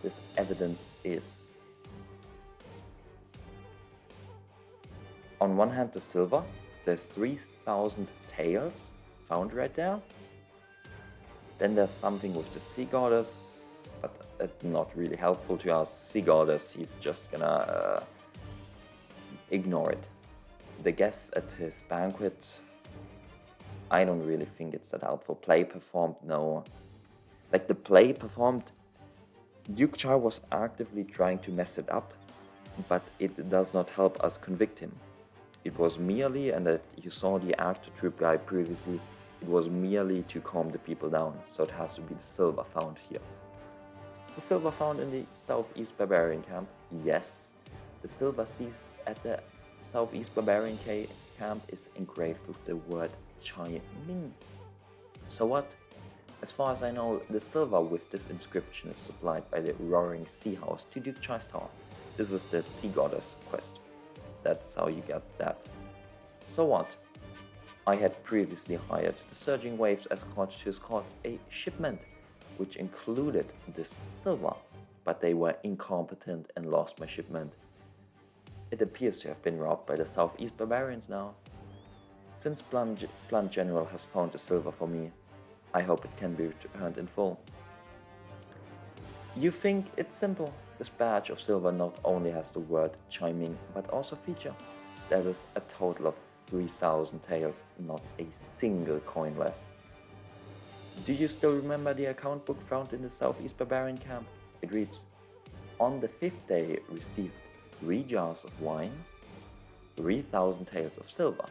This evidence is, on one hand, the silver, the 3,000 tails found right there. Then there's something with the Sea Goddess, but not really helpful to us. Sea Goddess, he's just gonna ignore it. The guests at his banquet, I don't really think it's that helpful. Play performed, no. Like, the play performed, Duke Char was actively trying to mess it up, but it does not help us convict him. It was merely, and that you saw the actor troupe guy previously, it was merely to calm the people down, so it has to be the silver found here. The silver found in the Southeast Barbarian camp, yes. The silver seized at the Southeast Barbarian camp is engraved with the word Chai Ming. So what? As far as I know, the silver with this inscription is supplied by the Roaring Sea House to Duke Chai's tower. This is the Sea Goddess quest. That's how you get that. So what? I had previously hired the Surging Waves escort to escort a shipment, which included this silver, but they were incompetent and lost my shipment. It appears to have been robbed by the Southeast Barbarians now. Since Blunt General has found the silver for me, I hope it can be returned in full. You think it's simple? This badge of silver not only has the word chiming, but also feature. That is a total of 3,000 tails, not a single coin less. Do you still remember the account book found in the Southeast Barbarian camp? It reads, on the 5th day received 3 jars of wine, 3,000 taels of silver.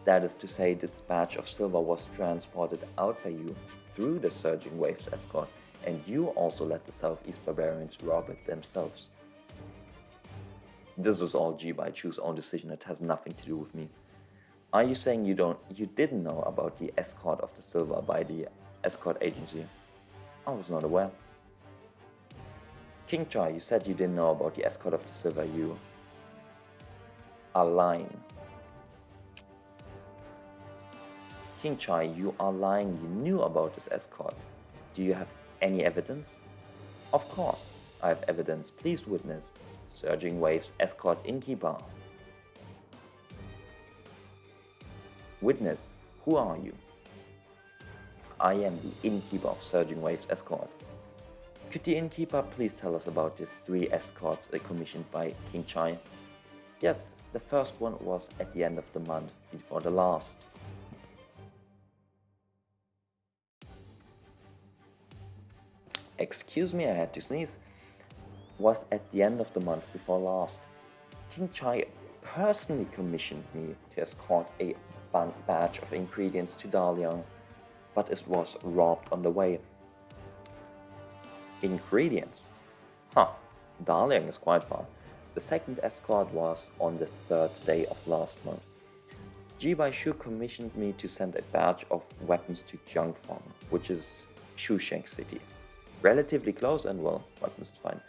That is to say, this batch of silver was transported out by you through the Surging Waves escort, and you also let the Southeast Barbarians rob it themselves. This is all G-Bai Chu's own decision, it has nothing to do with me. Are you saying you didn't know about the escort of the silver by the escort agency? I was not aware. King Chai, you said you didn't know about the escort of the silver. You are lying. King Chai, you are lying. You knew about this escort. Do you have any evidence? Of course, I have evidence. Please witness. Surging Waves escort innkeeper. Witness, who are you? I am the innkeeper of Surging Waves escort. Could the innkeeper please tell us about the 3 escorts commissioned by King Chai? Yes, the first one was at the end of the month before the last. Excuse me, I had to sneeze. Was at the end of the month before last. King Chai personally commissioned me to escort a batch of ingredients to Dalian, but it was robbed on the way. Ingredients? Huh, Dalian is quite far. The second escort was on the 3rd day of last month. G-Bai Shu commissioned me to send a batch of weapons to Jiangfang, which is Shusheng city. Relatively close and well, weapons is fine.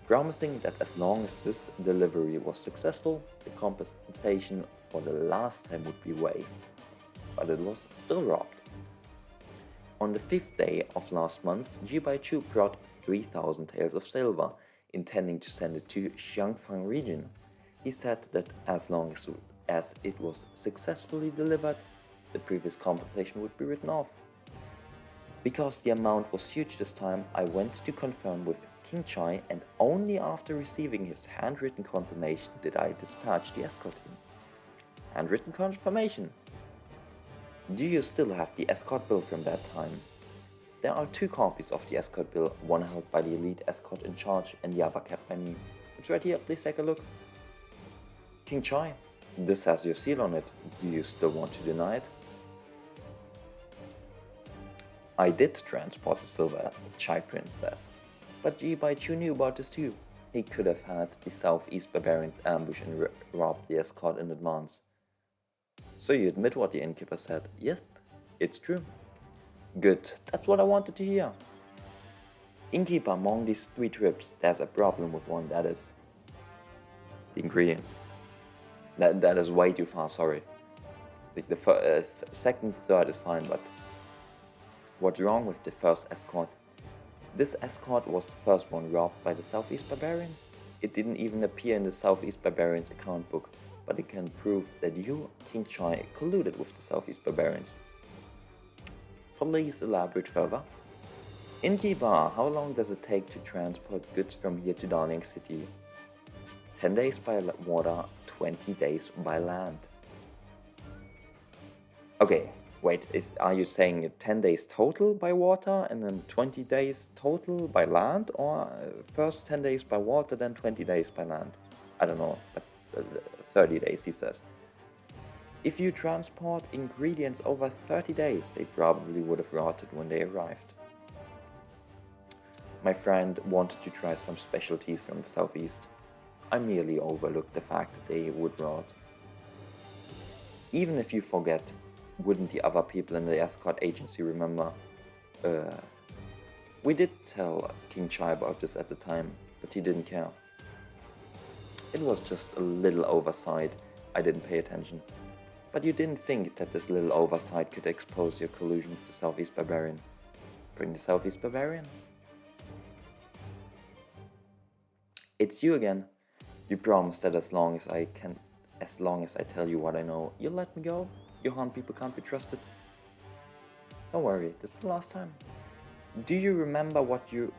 Promising that as long as this delivery was successful, the compensation for the last time would be waived. But it was still robbed. On the 5th day of last month, G-Bai Chu brought 3,000 taels of silver, intending to send it to Xiangfang region. He said that as long as it was successfully delivered, the previous compensation would be written off. Because the amount was huge this time, I went to confirm with King Chai, and only after receiving his handwritten confirmation did I dispatch the escort in. Handwritten confirmation? Do you still have the escort bill from that time? There are 2 copies of the escort bill, one held by the elite escort in charge and the other kept by me. It's right here, please take a look. King Chai, this has your seal on it. Do you still want to deny it? I did transport the silver, Chai Princess, but G-Bai Chu knew about this too. He could have had the Southeast Barbarians ambush and robbed the escort in advance. So you admit what the innkeeper said? Yep, it's true. Good, that's what I wanted to hear. Innkeeper, among these 3 trips, there's a problem with one, that is the ingredients. That is way too far, sorry. The second, third is fine, but what's wrong with the first escort? This escort was the first one robbed by the Southeast Barbarians. It didn't even appear in the Southeast Barbarians account book, but it can prove that you, King Chai, colluded with the Southeast Barbarians. Please elaborate further. Innkeeper, how long does it take to transport goods from here to Darling City? 10 days by water, 20 days by land. Okay, wait, are you saying 10 days total by water and then 20 days total by land? Or first 10 days by water, then 20 days by land? I don't know, but 30 days, he says. If you transport ingredients over 30 days, they probably would have rotted when they arrived. My friend wanted to try some specialties from the southeast. I merely overlooked the fact that they would rot. Even if you forget, wouldn't the other people in the escort agency remember? We did tell King Chai about this at the time, but he didn't care. It was just a little oversight. I didn't pay attention. But you didn't think that this little oversight could expose your collusion with the Southeast Barbarian. Bring the Southeast Barbarian? It's you again. You promised that as long as I tell you what I know, you'll let me go? Your Han people can't be trusted. Don't worry, this is the last time. Do you remember what you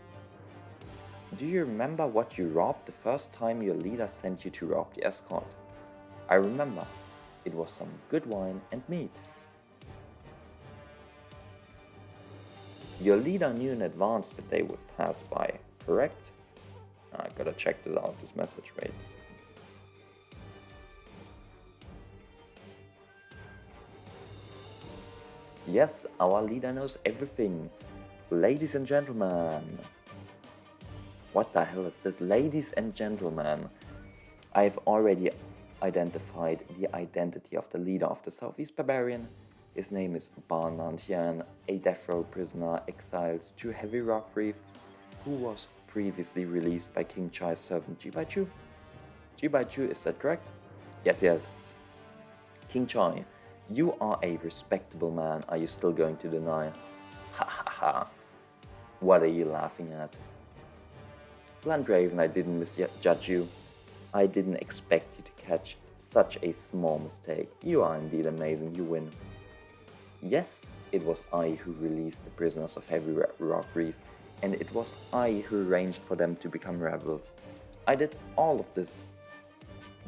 robbed the first time your leader sent you to rob the escort? I remember. It was some good wine and meat. Your leader knew in advance that they would pass by, correct? I gotta check this out, this message, wait a second. Yes, our leader knows everything. Ladies and gentlemen. What the hell is this? Ladies and gentlemen. I've already identified the identity of the leader of the Southeast Barbarian. His name is Ban Nantian, a death row prisoner exiled to Heavy Rock Reef, who was previously released by King Chai's servant Jibaichu. Jibaichu, is that correct? Yes. King Chai, you are a respectable man. Are you still going to deny? Ha ha ha. What are you laughing at? Blandraven, I didn't misjudge you. I didn't expect you to catch such a small mistake. You are indeed amazing, you win. Yes, it was I who released the prisoners of Heavy Rock Reef, and it was I who arranged for them to become rebels. I did all of this.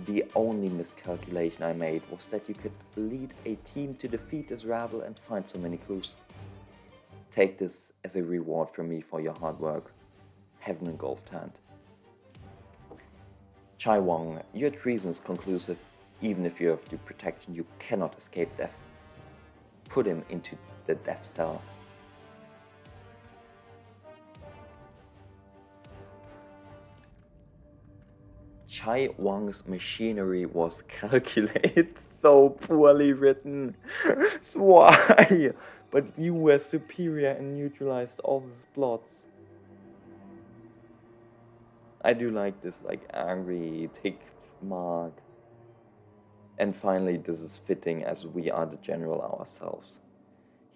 The only miscalculation I made was that you could lead a team to defeat this rebel and find so many clues. Take this as a reward from me for your hard work. Heaven engulfed hand. Chai Wang, your treason is conclusive. Even if you have due protection, you cannot escape death. Put him into the death cell. Chai Wang's machinery was calculated. So poorly written. Why? But you were superior and neutralized all his plots. I do like this, like, angry tick mark. And finally, this is fitting as we are the general ourselves.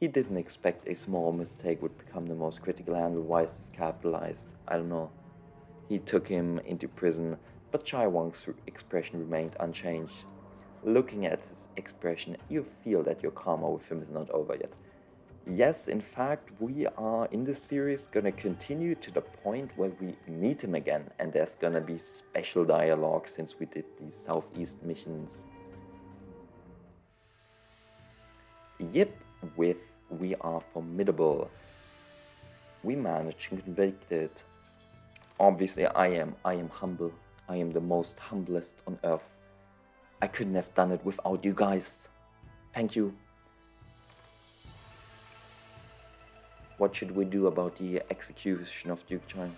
He didn't expect a small mistake would become the most critical handle. Why is this capitalized? I don't know. He took him into prison, but Chai Wang's expression remained unchanged. Looking at his expression, you feel that your karma with him is not over yet. Yes, in fact, we are in this series gonna continue to the point where we meet him again, and there's gonna be special dialogue since we did these Southeast missions. Yep, with we are formidable. We managed to convict it. Obviously, I am humble. I am the most humblest on earth. I couldn't have done it without you guys. Thank you. What should we do about the execution of Duke Chai?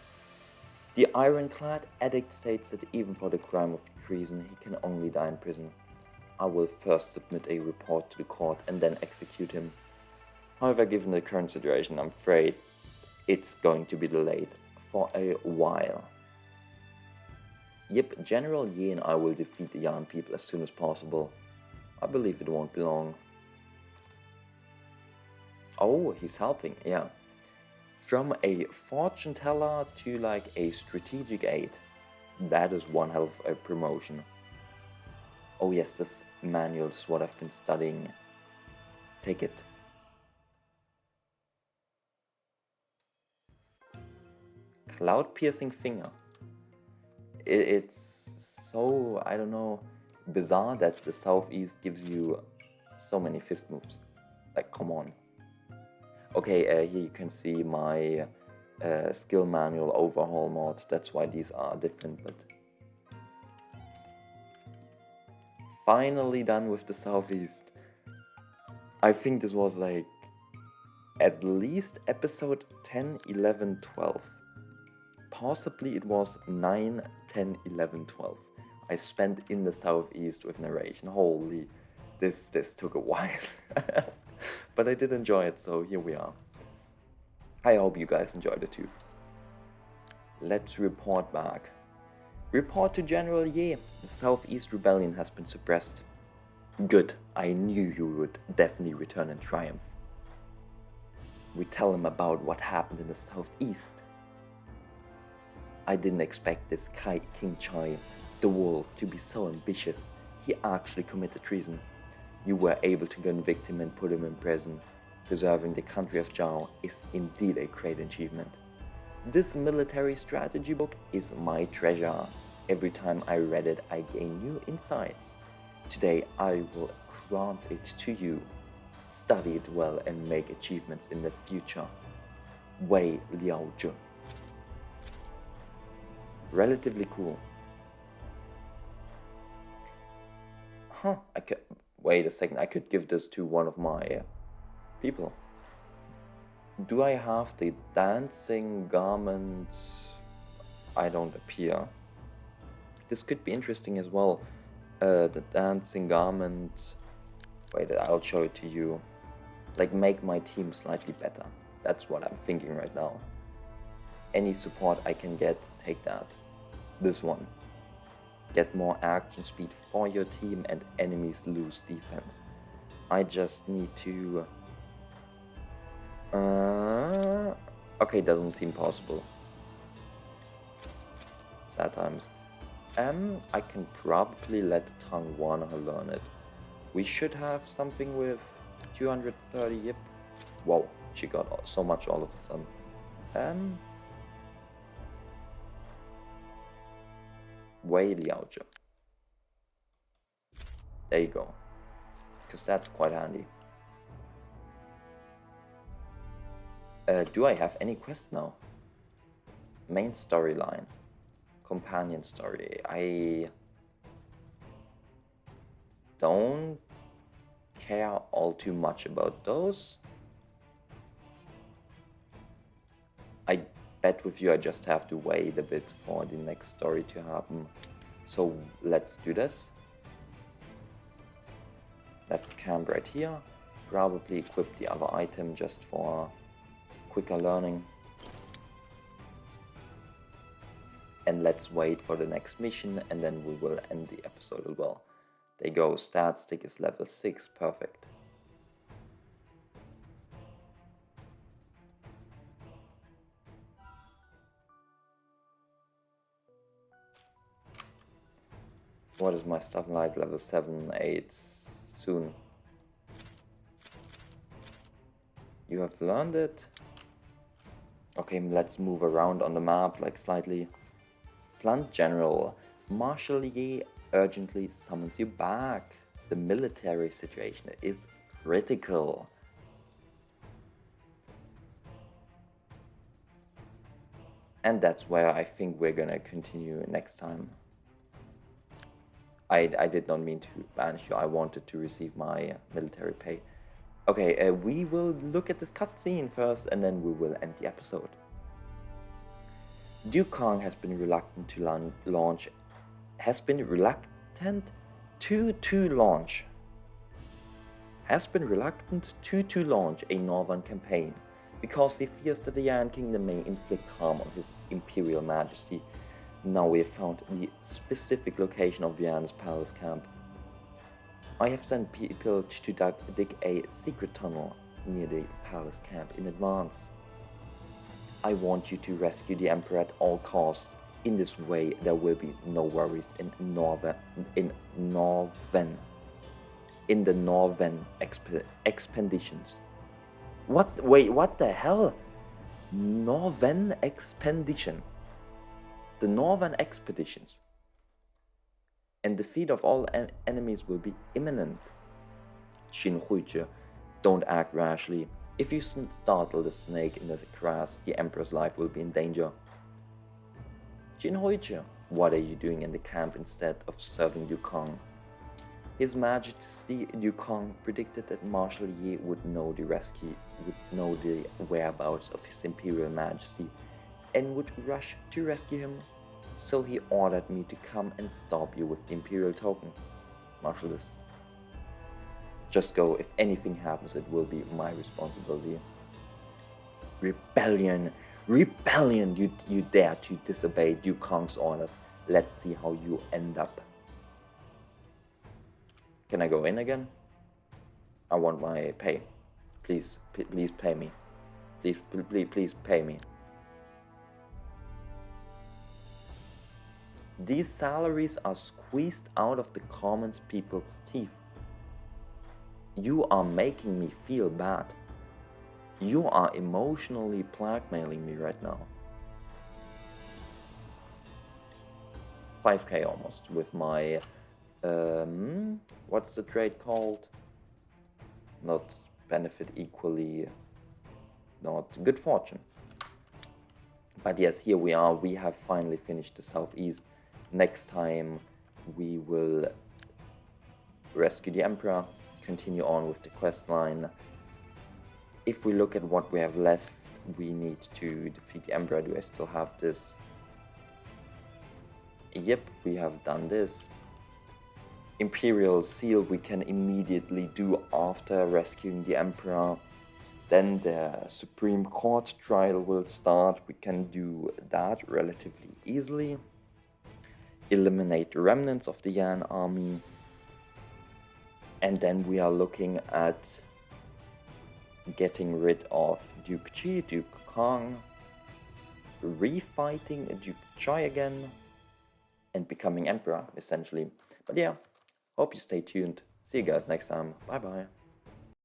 The ironclad edict states that even for the crime of treason, he can only die in prison. I will first submit a report to the court and then execute him. However, given the current situation, I'm afraid it's going to be delayed for a while. Yep, General Yi and I will defeat the Yan people as soon as possible. I believe it won't be long. Oh, he's helping, yeah. From a fortune teller to like a strategic aide. That is one hell of a promotion. Oh yes, this manual is what I've been studying. Take it. Cloud-piercing finger. It's so, I don't know, bizarre that the Southeast gives you so many fist moves. Like, come on. Okay, here you can see my skill manual overhaul mod. That's why these are different, but... Finally done with the Southeast. I think this was like at least episode 10, 11, 12. Possibly it was 9, 10, 11, 12. I spent in the Southeast with narration. Holy, this took a while. But I did enjoy it, so here we are. I hope you guys enjoyed it too. Let's report back. Report to General Ye. The Southeast Rebellion has been suppressed. Good, I knew you would definitely return in triumph. We tell him about what happened in the Southeast. I didn't expect this King Chai, the wolf, to be so ambitious. He actually committed treason. You were able to convict him and put him in prison. Preserving the country of Zhao is indeed a great achievement. This military strategy book is my treasure. Every time I read it, I gain new insights. Today I will grant it to you. Study it well and make achievements in the future. Wei Liaozhe. Relatively cool. Huh, wait a second, I could give this to one of my people. Do I have the dancing garment? I don't appear. This could be interesting as well. The dancing garment. Wait, I'll show it to you. Like, make my team slightly better. That's what I'm thinking right now. Any support I can get, take that. This one. Get more action speed for your team and enemies lose defense. I just need to... okay, doesn't seem possible. Sad times. I can probably let Tang Wan learn it. We should have something with 230, yep. Wow, she got so much all of a sudden. Wei Liaozhe. There you go. Because that's quite handy. Do I have any quest now? Main storyline. Companion story. I don't care all too much about those. I bet with you I just have to wait a bit for the next story to happen. So let's do this. Let's camp right here. Probably equip the other item just for quicker learning. And let's wait for the next mission and then we will end the episode as well. There you go, stat stick is level 6, perfect. What is my stuff like? Level 7, 8, soon. You have learned it? Okay, let's move around on the map, like slightly. Plant General, Marshal Ye urgently summons you back. The military situation is critical. And that's where I think we're gonna continue next time. I did not mean to banish you, I wanted to receive my military pay. Okay, we will look at this cutscene first and then we will end the episode. Duke Kong has been reluctant to launch. has been reluctant to launch a northern campaign because he fears that the Yan Kingdom may inflict harm on his Imperial Majesty. Now we have found the specific location of Yan's palace camp. I have sent people to dig a secret tunnel near the palace camp in advance. I want you to rescue the Emperor at all costs. In this way, there will be no worries in the northern expeditions. What? Wait, what the hell? Northern expedition. The northern expeditions. And defeat of all enemies will be imminent. Jin Huizhi, don't act rashly. If you startle the snake in the grass, the Emperor's life will be in danger. Jin Huizhi, what are you doing in the camp instead of serving Liu Kang? His Majesty Liu Kang predicted that Marshal Yi would know the whereabouts of his Imperial Majesty and would rush to rescue him. So he ordered me to come and stop you with the Imperial token. Marshal this. Just go. If anything happens, it will be my responsibility. Rebellion! Rebellion! You dare to disobey Liu Kang's orders. Let's see how you end up. Can I go in again? I want my pay. Please pay me. Please pay me. These salaries are squeezed out of the common people's teeth. You are making me feel bad. You are emotionally blackmailing me right now. 5k almost with my what's the trade called? Not benefit equally, not good fortune. But yes, here we are. We have finally finished the southeast. Next time we will rescue the Emperor, continue on with the quest line. If we look at what we have left, we need to defeat the Emperor. Do I still have this? Yep, we have done this. Imperial Seal we can immediately do after rescuing the Emperor. Then the Supreme Court trial will start. We can do that relatively easily. Eliminate the remnants of the Yan army. And then we are looking at getting rid of Duke Qi, Duke Kang, refighting Duke Chai again, and becoming Emperor, essentially. But yeah, hope you stay tuned. See you guys next time. Bye bye.